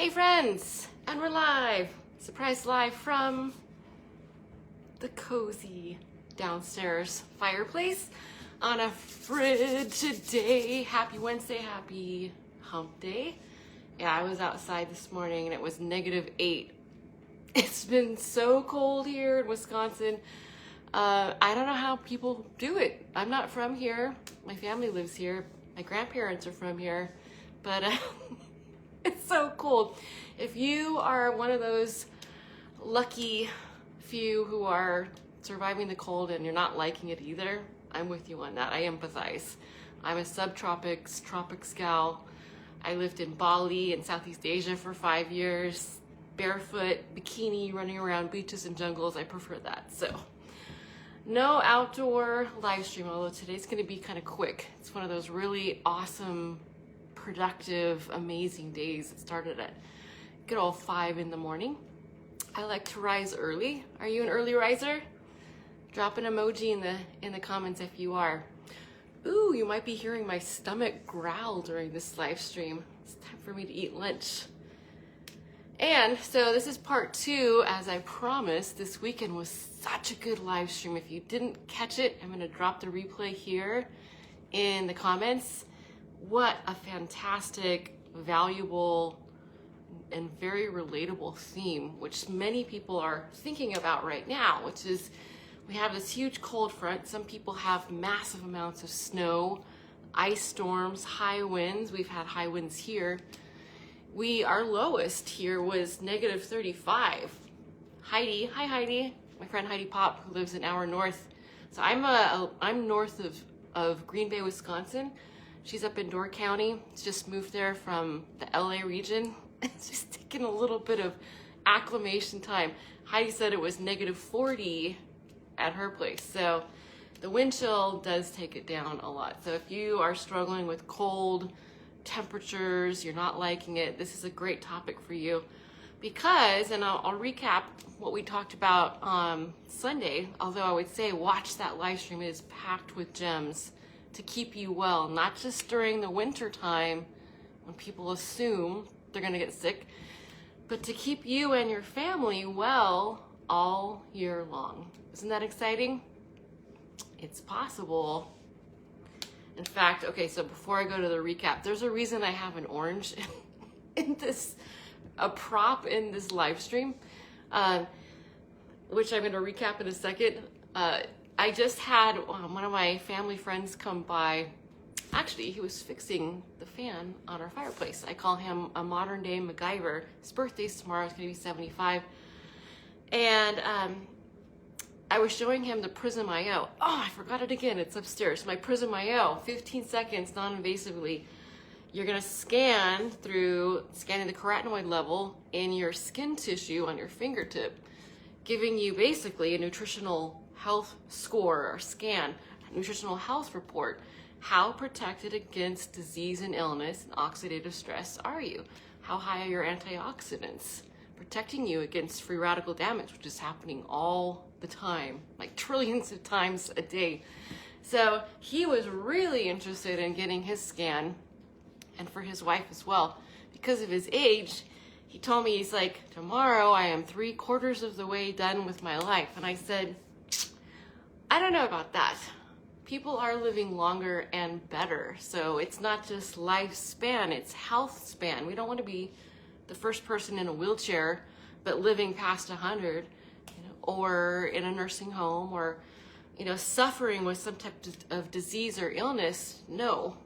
Hey friends, and we're live. Surprise live from the cozy downstairs fireplace on a frigid day. Happy Wednesday, happy hump day. Yeah, I was outside this morning and it was -8. It's been so cold here in Wisconsin. I don't know how people do it. I'm not from here. My family lives here. My grandparents are from here, but it's so cold. If you are one of those lucky few who are surviving the cold and you're not liking it either, I'm with you on that. I empathize. I'm a subtropics, tropics gal. I lived in Bali in Southeast Asia for 5 years, barefoot, bikini, running around beaches and jungles. I prefer that. So no outdoor live stream, although today's gonna be kind of quick. It's one of those really awesome, productive, amazing days. It started at good old 5 in the morning. I like to rise early. Are you an early riser? Drop an emoji in the comments if you are. Ooh, you might be hearing my stomach growl during this live stream. It's time for me to eat lunch. And so this is part 2, as I promised. This weekend was such a good live stream. If you didn't catch it, I'm gonna drop the replay here in the comments. What a fantastic, valuable, and very relatable theme, which many people are thinking about right now, which is we have this huge cold front. Some people have massive amounts of snow, ice storms, high winds. We've had high winds here. Our lowest here was -35. Heidi, hi Heidi, my friend Heidi Pop, who lives an hour north. So I'm north of Green Bay, Wisconsin. She's up in Door County. She's just moved there from the LA region. It's just taken a little bit of acclimation time. Heidi said it was -40 at her place. So the wind chill does take it down a lot. So if you are struggling with cold temperatures, you're not liking it, this is a great topic for you because, and I'll recap what we talked about on Sunday, although I would say watch that live stream. It is packed with gems to keep you well, not just during the winter time when people assume they're gonna get sick, but to keep you and your family well all year long. Isn't that exciting? It's possible. In fact, okay, so before I go to the recap, there's a reason I have an orange in this, a prop in this live stream, which I'm gonna recap in a second. I just had one of my family friends come by. Actually, he was fixing the fan on our fireplace. I call him a modern day MacGyver. His birthday's tomorrow, he's gonna be 75. And I was showing him the Prism IO. Oh, I forgot it again, it's upstairs. My Prism IO, 15 seconds, non-invasively. You're gonna scanning the carotenoid level in your skin tissue on your fingertip, giving you basically a nutritional health score or scan, a nutritional health report. How protected against disease and illness and oxidative stress are you? How high are your antioxidants? Protecting you against free radical damage, which is happening all the time, like trillions of times a day. So he was really interested in getting his scan, and for his wife as well. Because of his age, he told me, he's like, tomorrow I am 3/4 of the way done with my life. And I said, I don't know about that. People are living longer and better. So it's not just lifespan, it's health span. We don't want to be the first person in a wheelchair, but living past 100, or in a nursing home, or, suffering with some type of disease or illness. No,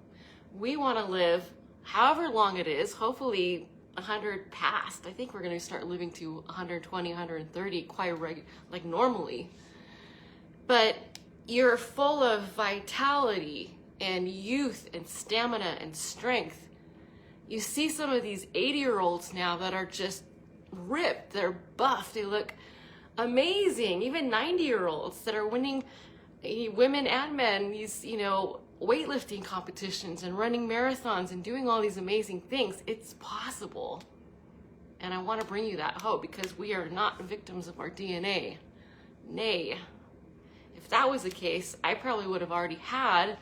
we want to live however long it is, hopefully 100 past. I think we're going to start living to 120, 130 like normally. But you're full of vitality and youth and stamina and strength. You see some of these 80-year-olds now that are just ripped, they're buff, they look amazing. Even 90-year-olds that are winning, women and men, these, weightlifting competitions and running marathons and doing all these amazing things. It's possible. And I want to bring you that hope because we are not victims of our DNA. Nay. If that was the case, I probably would have already had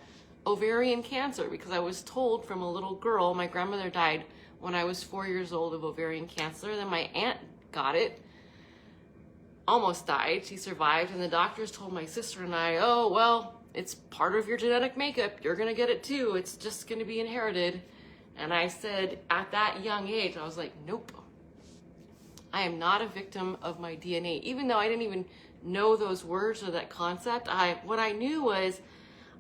ovarian cancer because I was told from a little girl, my grandmother died when I was 4 years old of ovarian cancer. Then my aunt got it, almost died. She survived, and the doctors told my sister and I, oh, well, it's part of your genetic makeup. You're gonna get it too. It's just gonna be inherited. And I said, at that young age, I was like, nope. I am not a victim of my DNA. Even though I didn't even know those words or that concept, what I knew was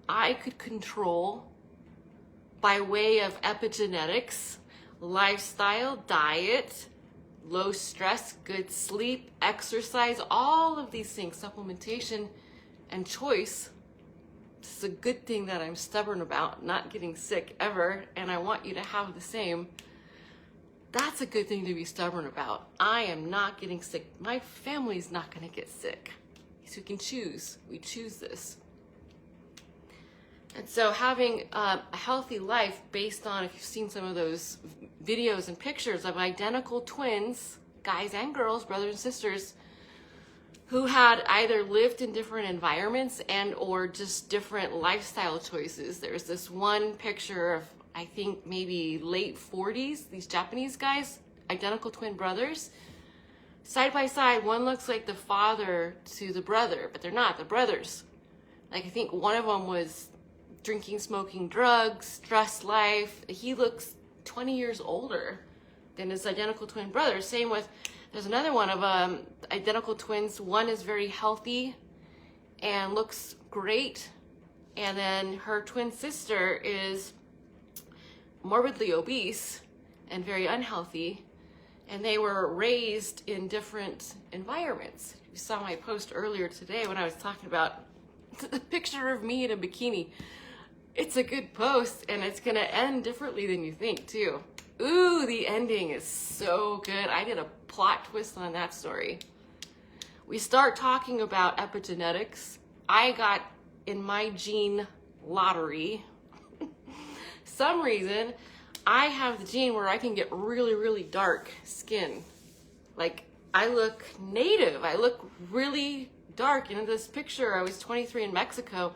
I could control, by way of epigenetics, lifestyle, diet, low stress, good sleep, exercise, all of these things, supplementation and choice. This is a good thing that I'm stubborn about, not getting sick ever, and I want you to have the same. That's a good thing to be stubborn about. I am not getting sick. My family's not gonna get sick. So we can choose. We choose this. And so having a healthy life based on, if you've seen some of those videos and pictures of identical twins, guys and girls, brothers and sisters, who had either lived in different environments and or just different lifestyle choices. There's this one picture of, I think maybe late 40s, these Japanese guys, identical twin brothers. Side by side, one looks like the father to the brother, but they're not, the brothers. Like I think one of them was drinking, smoking, drugs, stress life. He looks 20 years older than his identical twin brother. Same with, there's another one of identical twins. One is very healthy and looks great. And then her twin sister is morbidly obese and very unhealthy. And they were raised in different environments. You saw my post earlier today when I was talking about the picture of me in a bikini. It's a good post, and it's gonna end differently than you think too. Ooh, the ending is so good. I did a plot twist on that story. We start talking about epigenetics. I got in my gene lottery, some reason, I have the gene where I can get really, really dark skin. Like, I look native. I look really dark. In this picture, I was 23 in Mexico.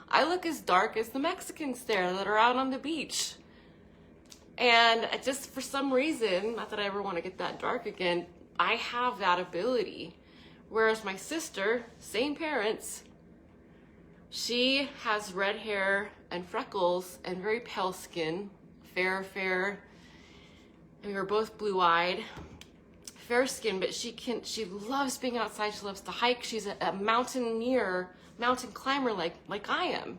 I look as dark as the Mexicans there that are out on the beach. And just for some reason, not that I ever want to get that dark again, I have that ability. Whereas my sister, same parents, she has red hair and freckles and very pale skin, fair, and we were both blue-eyed, fair skin, but she loves being outside, she loves to hike, she's a mountaineer, mountain climber like I am.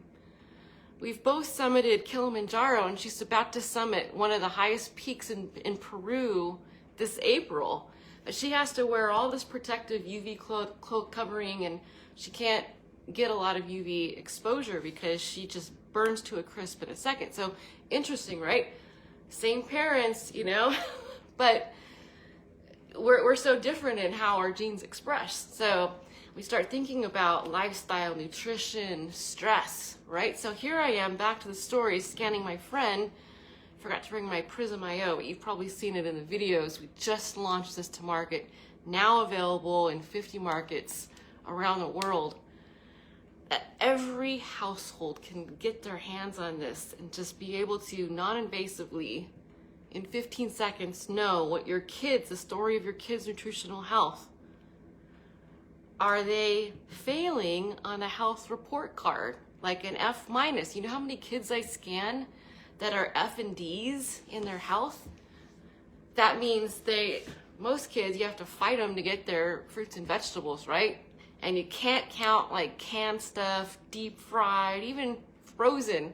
We've both summited Kilimanjaro, and she's about to summit one of the highest peaks in Peru this April. But she has to wear all this protective UV cloak covering, and she can't get a lot of UV exposure because she just burns to a crisp in a second. So interesting, right? Same parents, you know, but we're so different in how our genes express. So we start thinking about lifestyle, nutrition, stress, right? So here I am, back to the story, scanning my friend. Forgot to bring my Prism IO, but you've probably seen it in the videos. We just launched this to market, now available in 50 markets around the world. That every household can get their hands on this and just be able to non-invasively, in 15 seconds, know what your kids, the story of your kids' nutritional health. Are they failing on a health report card, like an F-? You know how many kids I scan that are F and Ds in their health? That means most kids, you have to fight them to get their fruits and vegetables, right? And you can't count like canned stuff, deep fried, even frozen,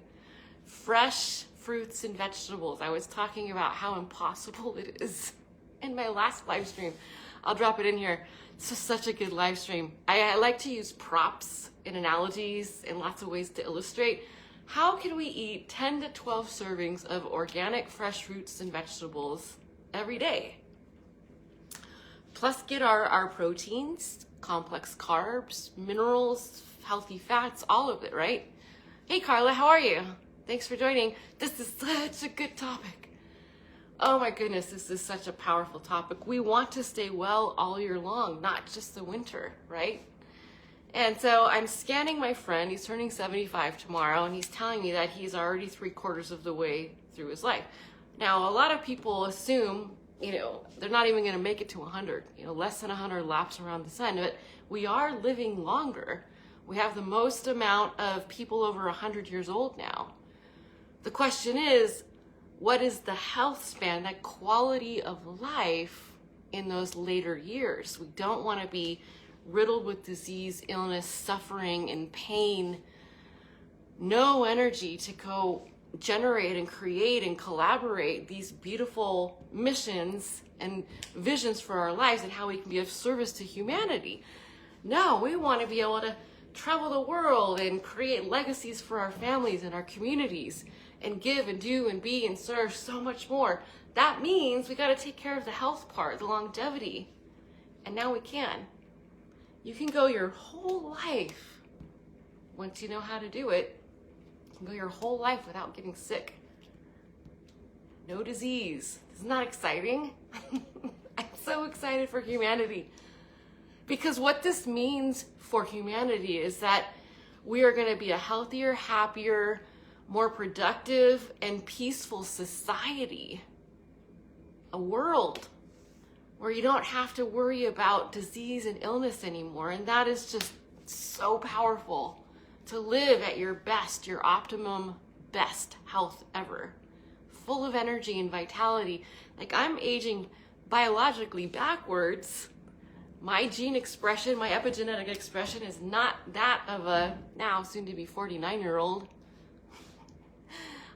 fresh fruits and vegetables. I was talking about how impossible it is in my last live stream. I'll drop it in here. It's just such a good live stream. I like to use props and analogies and lots of ways to illustrate. How can we eat 10 to 12 servings of organic fresh fruits and vegetables every day? Plus get our proteins, complex carbs, minerals, healthy fats, all of it, right? Hey Carla, how are you? Thanks for joining. This is such a good topic. Oh my goodness, this is such a powerful topic. We want to stay well all year long, not just the winter, right? And so I'm scanning my friend. He's turning 75 tomorrow, and he's telling me that he's already 3/4 of the way through his life. Now, a lot of people assume, they're not even going to make it to 100, less than 100 laps around the sun, but we are living longer. We have the most amount of people over 100 years old now. The question is, what is the health span, that quality of life in those later years? We don't want to be riddled with disease, illness, suffering, and pain. No energy to go generate and create and collaborate these beautiful missions and visions for our lives and how we can be of service to humanity. No, we want to be able to travel the world and create legacies for our families and our communities and give and do and be and serve so much more. That means we got to take care of the health part, the longevity. And now we can. You can go your whole life, once you know how to do it, you can go your whole life without getting sick. No disease. Isn't that exciting? I'm so excited for humanity. Because what this means for humanity is that we are going to be a healthier, happier, more productive, and peaceful society. A world where you don't have to worry about disease and illness anymore. And that is just so powerful, to live at your best, your optimum best health ever. Full of energy and vitality. Like, I'm aging biologically backwards. My gene expression, my epigenetic expression is not that of a now soon to be 49-year-old.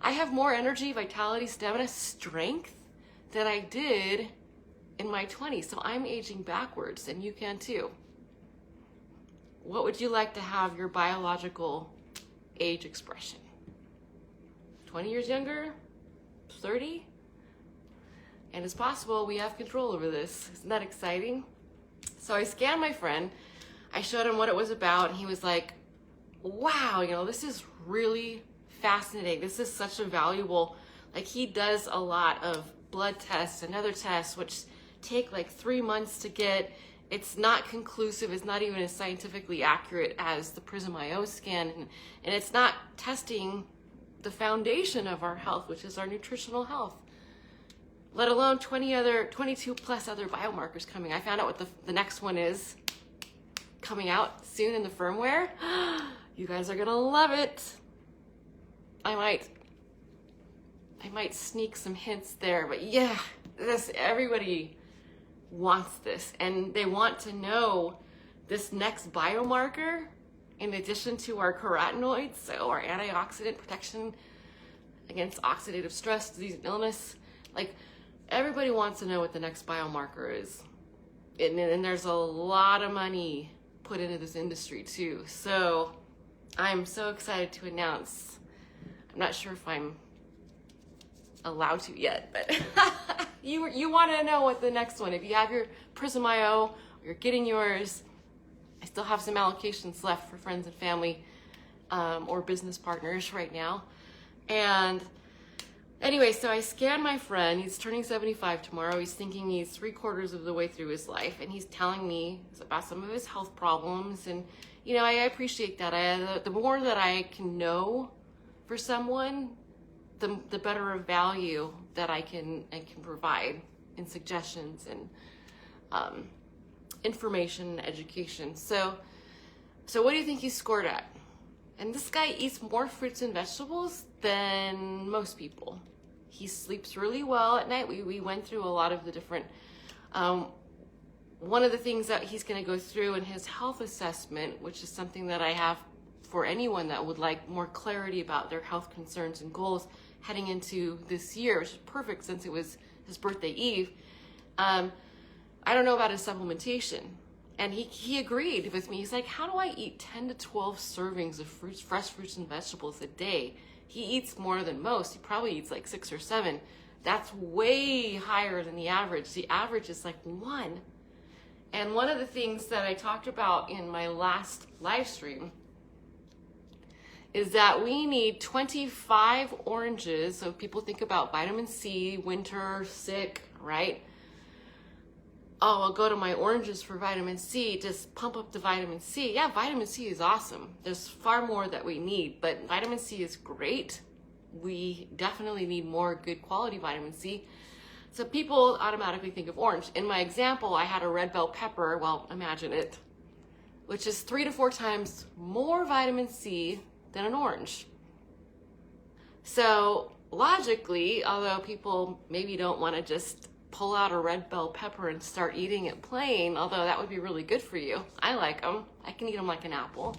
I have more energy, vitality, stamina, strength than I did in my 20s. So I'm aging backwards, and you can too. What would you like to have your biological age expression? 20 years younger? 30? And it's possible we have control over this. Isn't that exciting? So I scanned my friend. I showed him what it was about, and he was like, wow, this is really fascinating. This is such a valuable, he does a lot of blood tests and other tests, which take 3 months to get. It's not conclusive. It's not even as scientifically accurate as the Prism IO scan. And it's not testing the foundation of our health, which is our nutritional health, let alone 22 plus other biomarkers coming. I found out what the next one is coming out soon in the firmware. You guys are gonna love it. I might sneak some hints there, but yeah, everybody wants this, and they want to know this next biomarker in addition to our carotenoids, so our antioxidant protection against oxidative stress, disease, and illness. Everybody wants to know what the next biomarker is, and there's a lot of money put into this industry too. So I'm so excited to announce. I'm not sure if I'm allowed to yet, but you want to know what the next one. If you have your Prism IO, you're getting yours. I still have some allocations left for friends and family or business partners right now. And anyway, so I scanned my friend. He's turning 75 tomorrow. He's thinking he's 3/4 of the way through his life, and he's telling me about some of his health problems. And I appreciate that. The more that I can know for someone, the better of value that I can provide in suggestions and information and education. So what do you think he scored at? And this guy eats more fruits and vegetables than most people. He sleeps really well at night. We went through a lot of the different, one of the things that he's going to go through in his health assessment, which is something that I have for anyone that would like more clarity about their health concerns and goals heading into this year, which is perfect since it was his birthday eve. I don't know about his supplementation. And he agreed with me. He's like, how do I eat 10 to 12 servings of fruits, fresh fruits and vegetables a day? He eats more than most. He probably eats 6 or 7. That's way higher than the average. The average is 1. And one of the things that I talked about in my last live stream is that we need 25 oranges. So people think about vitamin C, winter, sick, right? Oh, I'll go to my oranges for vitamin C, just pump up the vitamin C. Yeah, vitamin C is awesome. There's far more that we need, but vitamin C is great. we definitely need more good quality vitamin C. So people automatically think of orange. In my example, I had a red bell pepper, well, imagine it, which is 3 to 4 times more vitamin C than an orange. So logically, although people maybe don't want to just pull out a red bell pepper and start eating it plain, although that would be really good for you. I like them. I can eat them like an apple.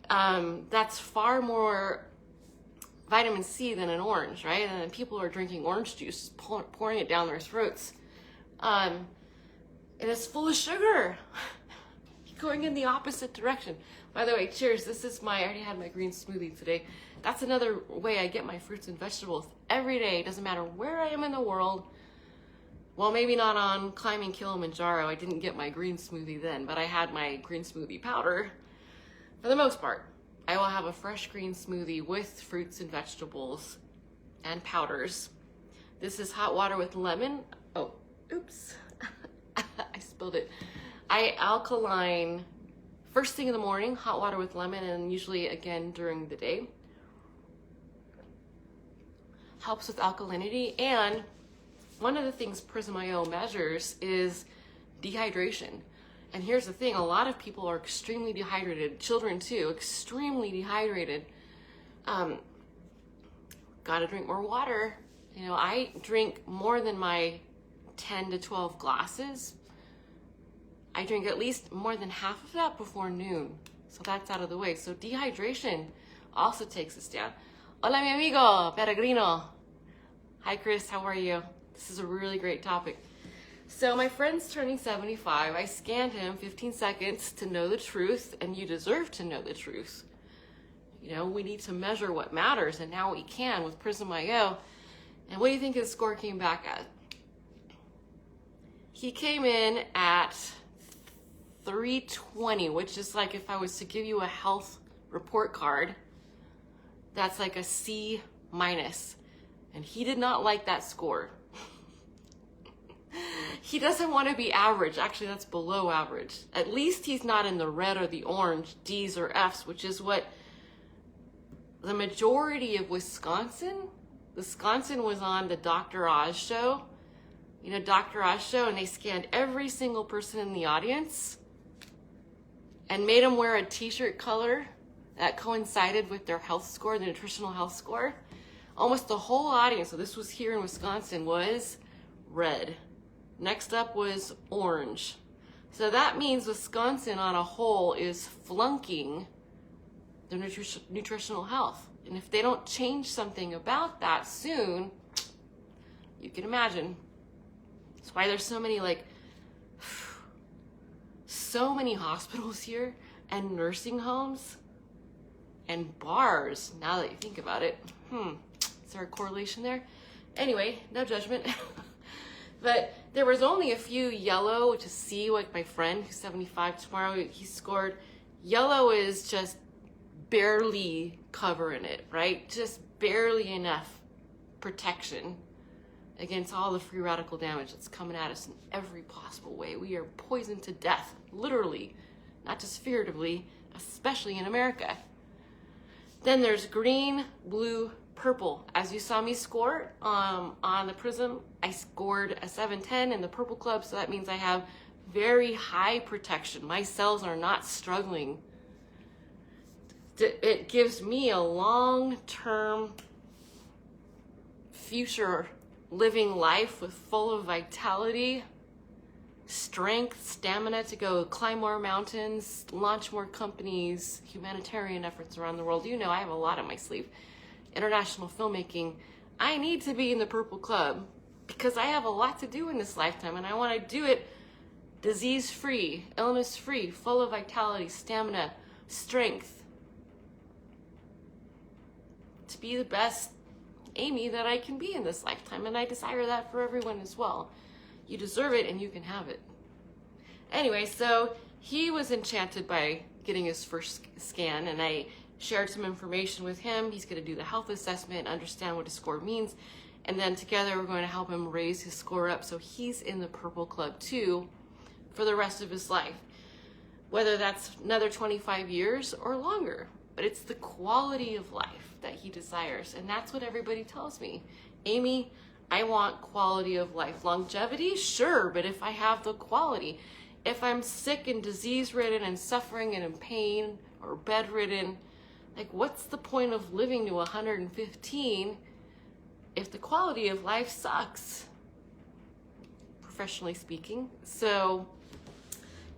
That's far more vitamin C than an orange, right? And then people are drinking orange juice, pouring it down their throats. And it's full of sugar. Going in the opposite direction. By the way, cheers. I already had my green smoothie today. That's another way I get my fruits and vegetables every day. It doesn't matter where I am in the world. Well, maybe not on climbing Kilimanjaro. I didn't get my green smoothie then, but I had my green smoothie powder. For the most part, I will have a fresh green smoothie with fruits and vegetables and powders. This is hot water with lemon. Oh, oops. I spilled it. I alkaline first thing in the morning, hot water with lemon, and usually again during the day. Helps with alkalinity. And one of the things Prism.io measures is dehydration. And here's the thing, a lot of people are extremely dehydrated, children too, extremely dehydrated. Gotta drink more water. You know, I drink more than my 10 to 12 glasses. I drink at least more than half of that before noon. So that's out of the way. So dehydration also takes us down. Hola, mi amigo, Peregrino. Hi, Chris, how are you? This is a really great topic. So my friend's turning 75. I scanned him 15 seconds to know the truth, and you deserve to know the truth. You know, we need to measure what matters, and now we can with Prism.io. And what do you think his score came back at? He came in at 320, which is like if I was to give you a health report card, that's like a C minus. And he did not like that score. He doesn't want to be average. Actually, that's below average. At least he's not in the red or the orange, D's or F's, which is what the majority of Wisconsin was on the Dr. Oz show. You know, Dr. Oz show, and they scanned every single person in the audience and made them wear a t-shirt color that coincided with their health score, the nutritional health score. Almost the whole audience, so this was here in Wisconsin, was red. Next up was orange. So that means Wisconsin on a whole is flunking their nutritional health. And if they don't change something about that soon, you can imagine. That's why there's so many hospitals here and nursing homes and bars, now that you think about it. Is there a correlation there? Anyway, no judgment. But there was only a few yellow, which is C, like my friend who's 75 tomorrow, he scored. Yellow is just barely covering it, right? Just barely enough protection against all the free radical damage that's coming at us in every possible way. We are poisoned to death, literally, not just figuratively, especially in America. Then there's green, blue, purple. As you saw me score on the Prism, I scored a 710 in the purple club, so that means I have very high protection. My cells are not struggling. It gives me a long-term future living life with full of vitality, strength, stamina to go climb more mountains, launch more companies, humanitarian efforts around the world. You know, I have a lot on my sleeve. International filmmaking. I need to be in the purple club because I have a lot to do in this lifetime, and I want to do it disease-free, illness-free, full of vitality, stamina, strength, to be the best Amie that I can be in this lifetime, and I desire that for everyone as well. You deserve it, and you can have it. Anyway, so he was enchanted by getting his first scan, and I shared some information with him. He's going to do the health assessment, understand what his score means, and then together we're going to help him raise his score up so he's in the purple club too for the rest of his life, whether that's another 25 years or longer. But it's the quality of life. that he desires. And that's what everybody tells me. Amie, I want quality of life. Longevity? Sure, but if I have the quality, if I'm sick and disease-ridden and suffering and in pain or bedridden, like what's the point of living to 115 if the quality of life sucks, professionally speaking? So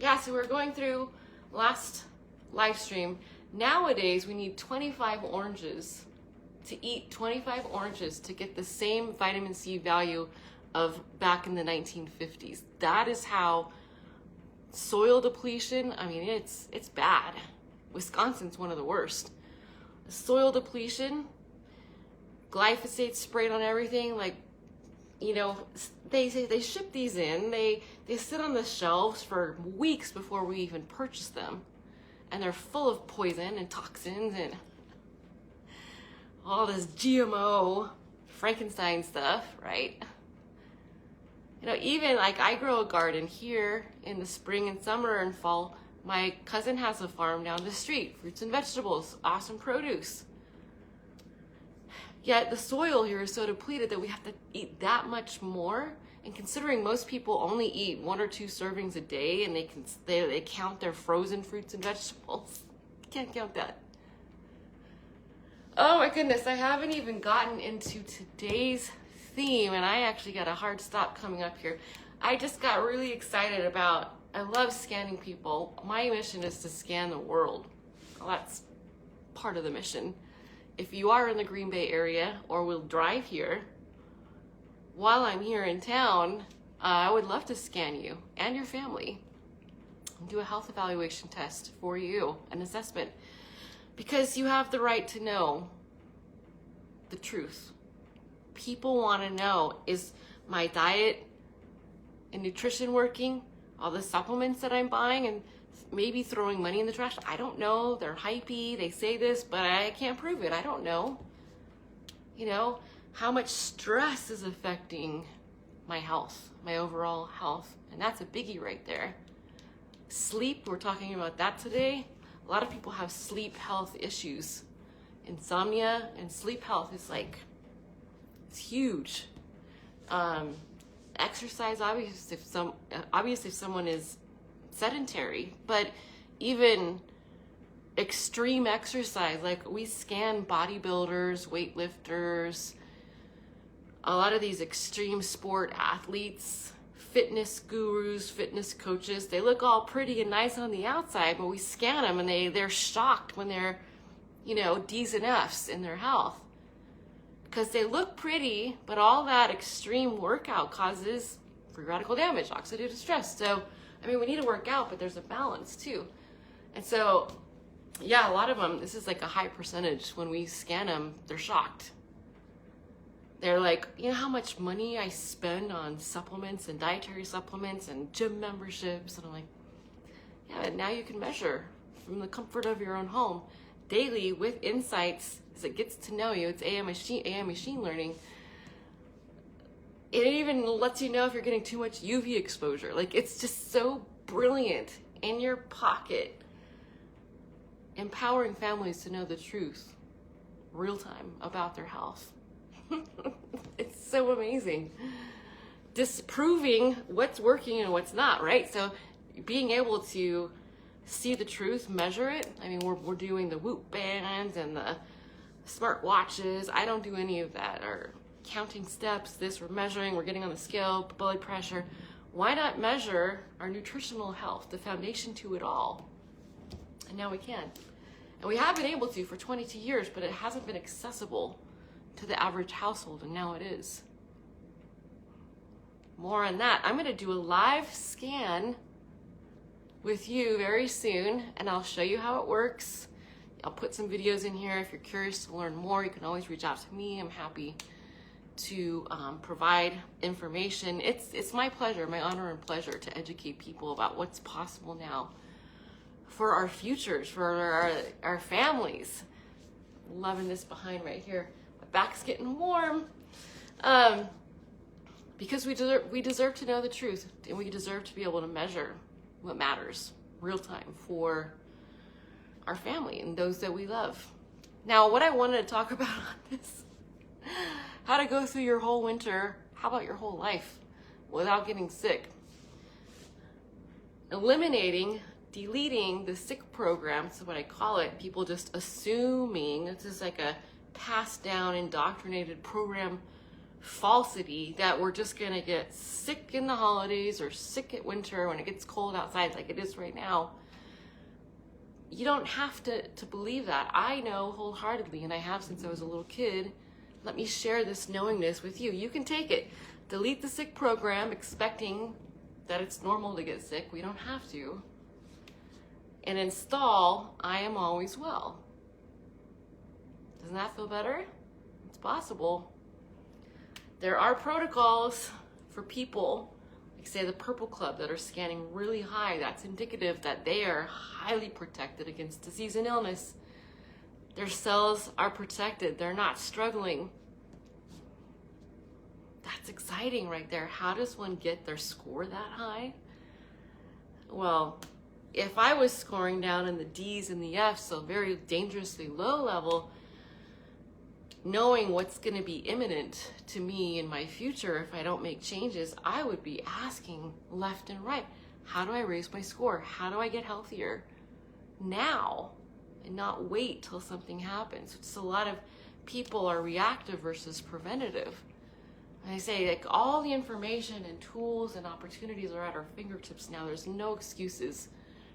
yeah, so we're going through last live stream. Nowadays, we need 25 oranges to eat 25 oranges to get the same vitamin C value of back in the 1950s. That is how soil depletion, I mean, it's bad. Wisconsin's one of the worst. Soil depletion, glyphosate sprayed on everything, like, you know, they ship these in, they sit on the shelves for weeks before we even purchase them. And they're full of poison and toxins and all this GMO Frankenstein stuff, right? You know, even like I grow a garden here in the spring and summer and fall. My cousin has a farm down the street, fruits and vegetables, awesome produce. Yet the soil here is so depleted that we have to eat that much more. And considering most people only eat 1 or 2 servings a day, and they count their frozen fruits and vegetables, can't count that. Oh my goodness, I haven't even gotten into today's theme, and I actually got a hard stop coming up here. I just got really excited about, I love scanning people. My mission is to scan the world. Well, that's part of the mission. If you are in the Green Bay area or will drive here, while I'm here in town, I would love to scan you and your family and do a health evaluation test for you, an assessment, because you have the right to know the truth. People want to know, is my diet and nutrition working? All the supplements that I'm buying and maybe throwing money in the trash? I don't know. They're hypey. They say this, but I can't prove it. I don't know. You know, how much stress is affecting my health, my overall health. And that's a biggie right there. Sleep, we're talking about that today. A lot of people have sleep health issues. Insomnia and sleep health is like, it's huge. Exercise, obviously if someone is sedentary, but even extreme exercise, like we scan bodybuilders, weightlifters, a lot of these extreme sport athletes, fitness gurus, fitness coaches, they look all pretty and nice on the outside, but we scan them and they're shocked when they're, you know, D's and F's in their health. Because they look pretty, but all that extreme workout causes free radical damage, oxidative stress. So, I mean, we need to work out, but there's a balance too. And so, yeah, a lot of them, this is like a high percentage. When we scan them, they're shocked. They're like, you know how much money I spend on supplements and dietary supplements and gym memberships? And I'm like, yeah, and now you can measure from the comfort of your own home daily with insights as it gets to know you. It's AI machine learning. It even lets you know if you're getting too much UV exposure. Like, it's just so brilliant, in your pocket, empowering families to know the truth real time about their health. It's so amazing. Disproving what's working and what's not, right? So being able to see the truth, measure it. I mean, we're doing the Whoop bands and the smart watches. I don't do any of that. Or counting steps, this, we're measuring, we're getting on the scale, blood pressure. Why not measure our nutritional health, the foundation to it all? And now we can. And we have been able to for 22 years, but it hasn't been accessible to the average household, and now it is. More on that. I'm going to do a live scan with you very soon, and I'll show you how it works. I'll put some videos in here. If you're curious to learn more, you can always reach out to me. I'm happy to provide information. It's my pleasure, my honor and pleasure to educate people about what's possible now for our futures, for our families. Loving this behind right here. My back's getting warm. Because we deserve to know the truth, and we deserve to be able to measure what matters real time for our family and those that we love. Now, what I wanted to talk about on this, how to go through your whole winter, how about your whole life without getting sick? Eliminating, deleting the sick program, that's what I call it. People just assuming, this is like a passed down, indoctrinated program falsity that we're just gonna get sick in the holidays or sick at winter when it gets cold outside like it is right now. You don't have to believe that. I know wholeheartedly, and I have since I was a little kid. Let me share this knowingness with you. You can take it. Delete the sick program expecting that it's normal to get sick. We don't have to. And install, I am always well. Doesn't that feel better? It's possible. There are protocols for people, like say the Purple Club, that are scanning really high. That's indicative that they are highly protected against disease and illness. Their cells are protected. They're not struggling. That's exciting right there. How does one get their score that high? Well, if I was scoring down in the D's and the F's, so very dangerously low level, knowing what's going to be imminent to me in my future if I don't make changes, I would be asking left and right, how do I raise my score? How do I get healthier now and not wait till something happens? It's a lot of people are reactive versus preventative. And I say, like, all the information and tools and opportunities are at our fingertips now. There's no excuses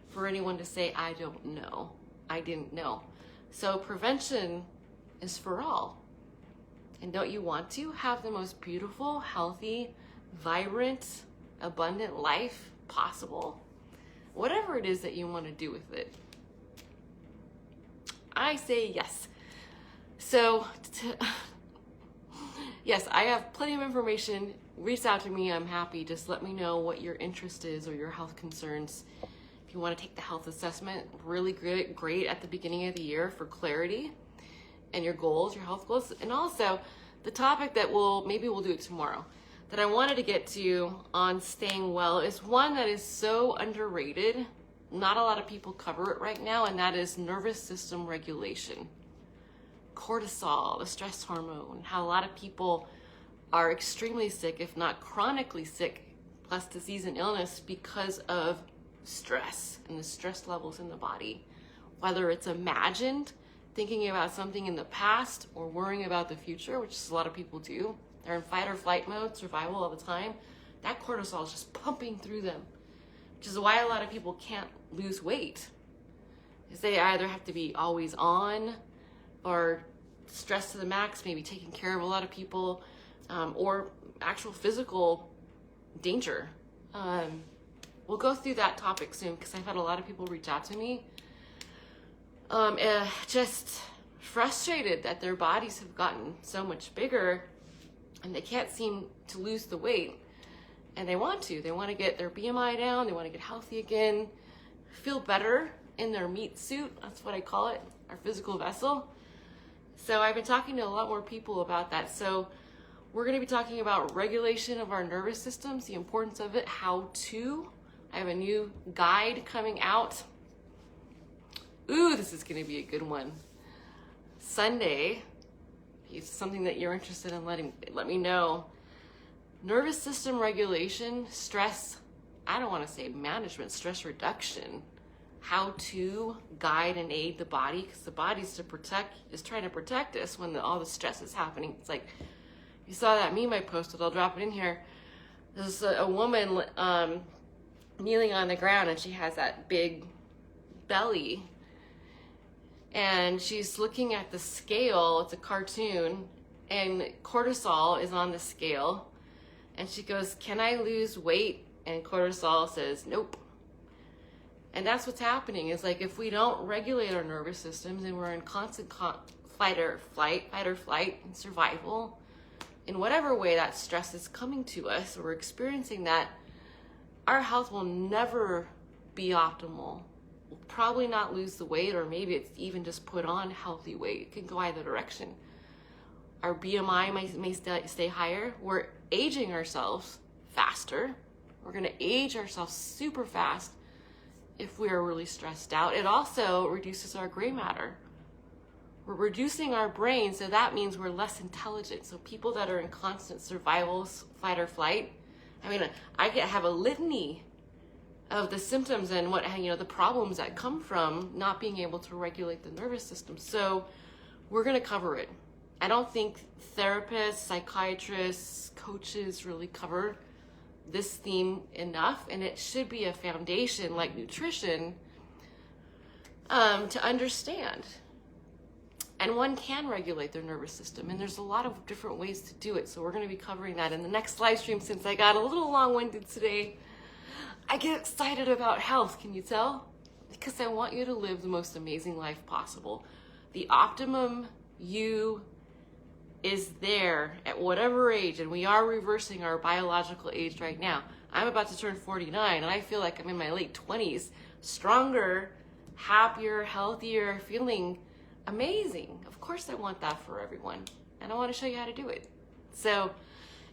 for anyone to say, I don't know. I didn't know. So prevention is for all. And don't you want to have the most beautiful, healthy, vibrant, abundant life possible? Whatever it is that you want to do with it. I say yes. So, yes, I have plenty of information. Reach out to me. I'm happy. Just let me know what your interest is or your health concerns. If you want to take the health assessment, really great at the beginning of the year for clarity and your goals, your health goals. And also the topic that maybe we'll do it tomorrow, that I wanted to get to on staying well is one that is so underrated. Not a lot of people cover it right now, and that is nervous system regulation. Cortisol, the stress hormone, how a lot of people are extremely sick, if not chronically sick, plus disease and illness because of stress and the stress levels in the body. Whether it's imagined, thinking about something in the past, or worrying about the future, which is a lot of people do. They're in fight or flight mode, survival all the time. That cortisol is just pumping through them, which is why a lot of people can't lose weight. Is they either have to be always on, or stress to the max, maybe taking care of a lot of people, or actual physical danger. We'll go through that topic soon because I've had a lot of people reach out to me just frustrated that their bodies have gotten so much bigger and they can't seem to lose the weight. And they want to get their BMI down, they want to get healthy again, feel better in their meat suit. That's what I call it, our physical vessel. So I've been talking to a lot more people about that. So we're going to be talking about regulation of our nervous systems, the importance of it, how to. I have a new guide coming out. Ooh, this is going to be a good one. Sunday, if it's something that you're interested in, let me know. Nervous system regulation, stress, I don't want to say management, stress reduction. How to guide and aid the body, because the body's is trying to protect us when all the stress is happening. It's like, you saw that meme I posted, I'll drop it in here. There's a woman kneeling on the ground and she has that big belly. And she's looking at the scale, it's a cartoon, and cortisol is on the scale. And she goes, can I lose weight? And cortisol says, nope. And that's what's happening, is like if we don't regulate our nervous systems and we're in constant fight or flight, and survival, in whatever way that stress is coming to us, or we're experiencing that, our health will never be optimal. We'll probably not lose the weight, or maybe it's even just put on healthy weight. It can go either direction. Our BMI may stay higher. We're aging ourselves faster. We're going to age ourselves super fast if we are really stressed out. It also reduces our gray matter. We're reducing our brain, so that means we're less intelligent. So people that are in constant survival, fight or flight, I mean, I have a litany of the symptoms and what, you know, the problems that come from not being able to regulate the nervous system. So we're going to cover it. I don't think therapists, psychiatrists, coaches really cover this theme enough, and it should be a foundation like nutrition to understand. And one can regulate their nervous system, and there's a lot of different ways to do it. So we're going to be covering that in the next live stream. Since I got a little long-winded today, I get excited about health, can you tell? Because I want you to live the most amazing life possible. The optimum you is there at whatever age, and we are reversing our biological age right now. I'm about to turn 49, and I feel like I'm in my late 20s, stronger, happier, healthier, feeling amazing. Of course I want that for everyone, and I want to show you how to do it. So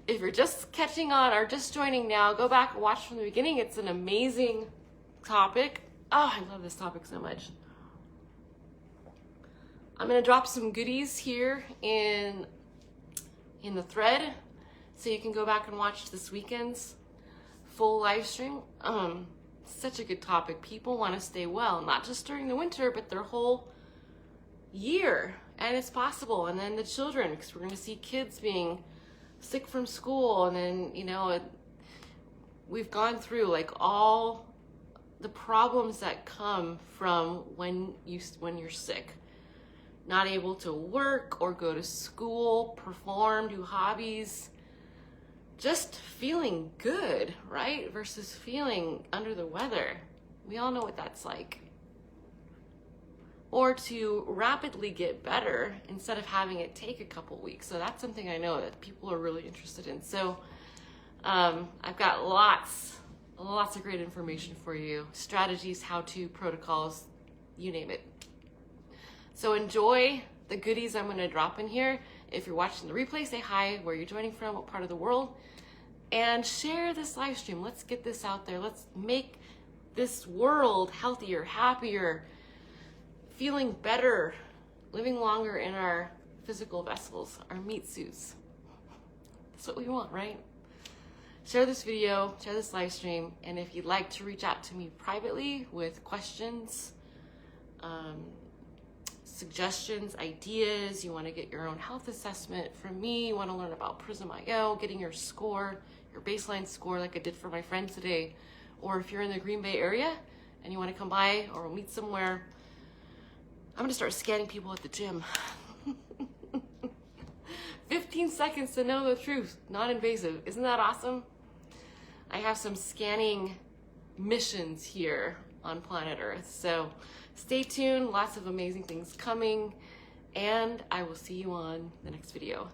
if you're just catching on or just joining now, go back and watch from the beginning. It's an amazing topic. Oh, I love this topic so much. I'm going to drop some goodies here in the thread so you can go back and watch this weekend's full live stream. Such a good topic. People want to stay well, not just during the winter, but their whole year, and it's possible. And then the children, because we're going to see kids being sick from school, and then, you know, we've gone through like all the problems that come from when you're sick, not able to work or go to school, perform, do hobbies, just feeling good, right, versus feeling under the weather. We all know what that's like. Or to rapidly get better instead of having it take a couple weeks. So that's something I know that people are really interested in. So I've got lots of great information for you. Strategies, how-to, protocols, you name it. So enjoy the goodies I'm gonna drop in here. If you're watching the replay, say hi, where you're joining from, what part of the world, and share this live stream. Let's get this out there. Let's make this world healthier, happier, feeling better, living longer in our physical vessels, our meat suits. That's what we want, right? Share this video, share this live stream, and if you'd like to reach out to me privately with questions, suggestions, ideas, you want to get your own health assessment from me, you want to learn about Prism.io, getting your score, your baseline score like I did for my friend today, or if you're in the Green Bay area and you want to come by or meet somewhere, I'm gonna start scanning people at the gym. 15 seconds to know the truth, non-invasive. Isn't that awesome? I have some scanning missions here on planet Earth. So stay tuned, lots of amazing things coming, and I will see you on the next video.